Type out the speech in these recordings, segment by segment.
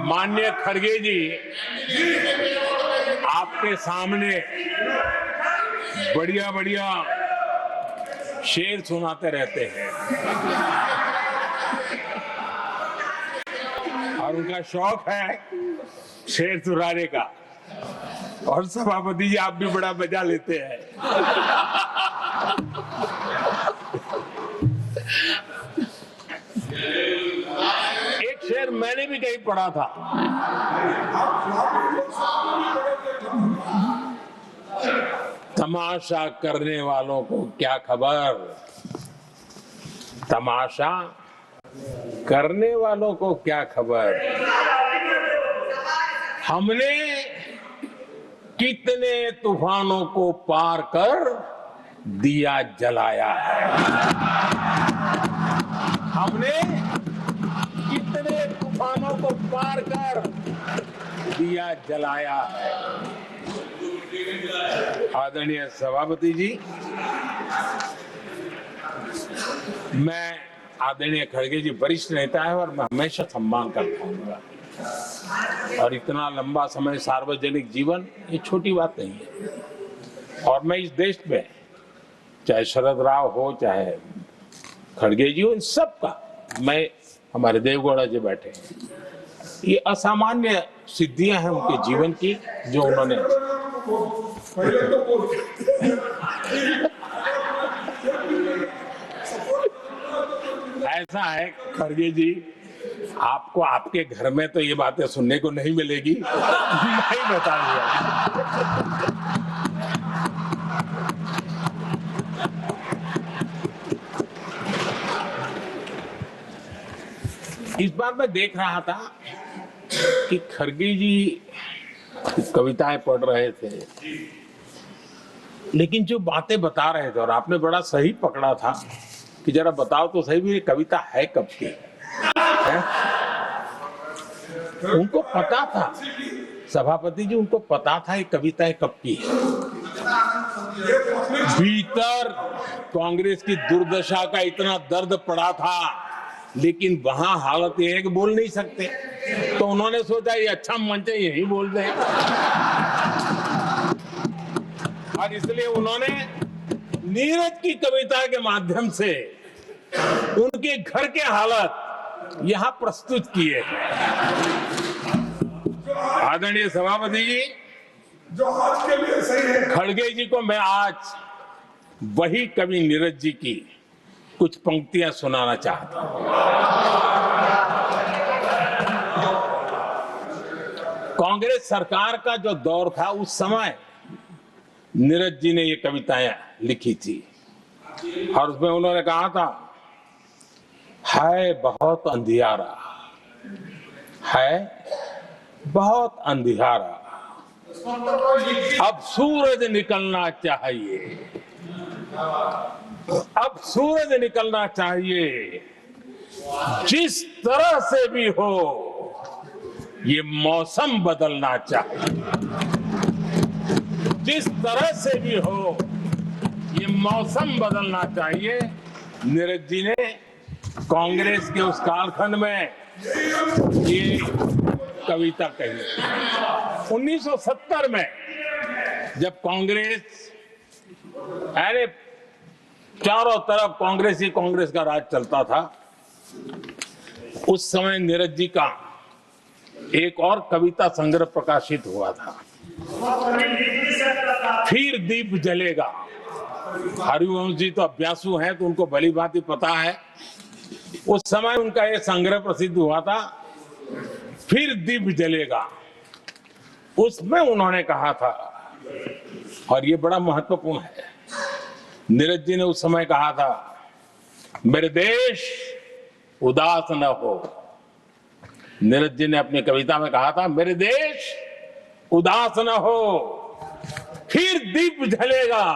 माननीय खड़गे जी आपके सामने बढ़िया बढ़िया शेर सुनाते रहते हैं और उनका शौक है शेर सुनाने का। और सभापति जी आप भी बड़ा मजा लेते हैं। एक शेर मैंने भी कहीं पढ़ा था, तमाशा करने वालों को क्या खबर, तमाशा करने वालों को क्या खबर, हमने कितने तूफानों को पार कर दिया जलाया है, हमने कितने तूफानों को पार कर दिया जलाया है। आदरणीय सभापति जी, मैं आदरणीय खड़गे जी वरिष्ठ नेता है और मैं हमेशा सम्मान करता हूँ और इतना लंबा समय सार्वजनिक जीवन ये छोटी बात नहीं है। और मैं इस देश में चाहे शरद राव हो चाहे खड़गे जी हो, इन सब का मैं, हमारे देवगौड़ा जी बैठे हैं, ये असामान्य सिद्धियां हैं उनके जीवन की जो उन्होंने ऐसा है खड़गे जी, आपको आपके घर में तो ये बातें सुनने को नहीं मिलेगी, नहीं बताऊंगा। इस बार मैं देख रहा था कि खड़गे जी कविताएं पढ़ रहे थे, लेकिन जो बातें बता रहे थे और आपने बड़ा सही पकड़ा था कि जरा बताओ तो सही भी ये कविता है कब की है? उनको पता था, सभापति जी उनको पता था ये कविताएं कब की है। भीतर कांग्रेस की दुर्दशा का इतना दर्द पड़ा था, लेकिन वहां हालत ये है कि बोल नहीं सकते, तो उन्होंने सोचा ये अच्छा मंच है यही बोल दें, और इसलिए उन्होंने नीरज की कविता के माध्यम से उनके घर के हालात यहां प्रस्तुत किए हैं। आदरणीय सभापति जी, जो आज के लिए सही है, खड़गे जी को मैं आज वही कवि नीरज जी की कुछ पंक्तियां सुनाना चाहता हूं। कांग्रेस सरकार का जो दौर था उस समय नीरज जी ने ये कविताएं लिखी थी और उसमें उन्होंने कहा था, है बहुत अंधियारा, है बहुत अंधियारा, अब सूरज निकलना चाहिए, अब सूरज निकलना चाहिए, जिस तरह से भी हो ये मौसम बदलना चाहिए, जिस तरह से भी हो ये मौसम बदलना चाहिए। नीरज जी ने कांग्रेस के उस कालखंड में ये कविता कही। 1970 में जब कांग्रेस, अरे चारों तरफ कांग्रेस का राज चलता था, उस समय नीरज जी का एक और कविता संग्रह प्रकाशित हुआ था, फिर दीप जलेगा। हरिवंश जी तो अभ्यासु हैं तो उनको भली भांति पता है, उस समय उनका ये संग्रह प्रसिद्ध हुआ था, फिर दीप जलेगा। उसमें उन्होंने कहा था, और ये बड़ा महत्वपूर्ण है, नीरज जी ने उस समय कहा था, मेरे देश उदास न हो। नीरज जी ने अपनी कविता में कहा था, मेरे देश उदास न हो, फिर दीप जलेगा,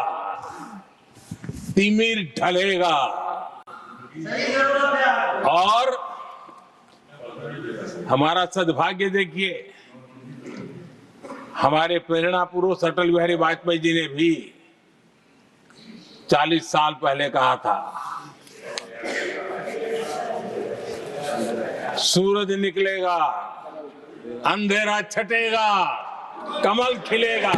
तिमिर ढलेगा। और हमारा सद्भाग्य देखिए, हमारे प्रेरणा पुरुष अटल बिहारी वाजपेयी जी ने भी 40 साल पहले कहा था, सूरज निकलेगा, अंधेरा छटेगा, कमल खिलेगा।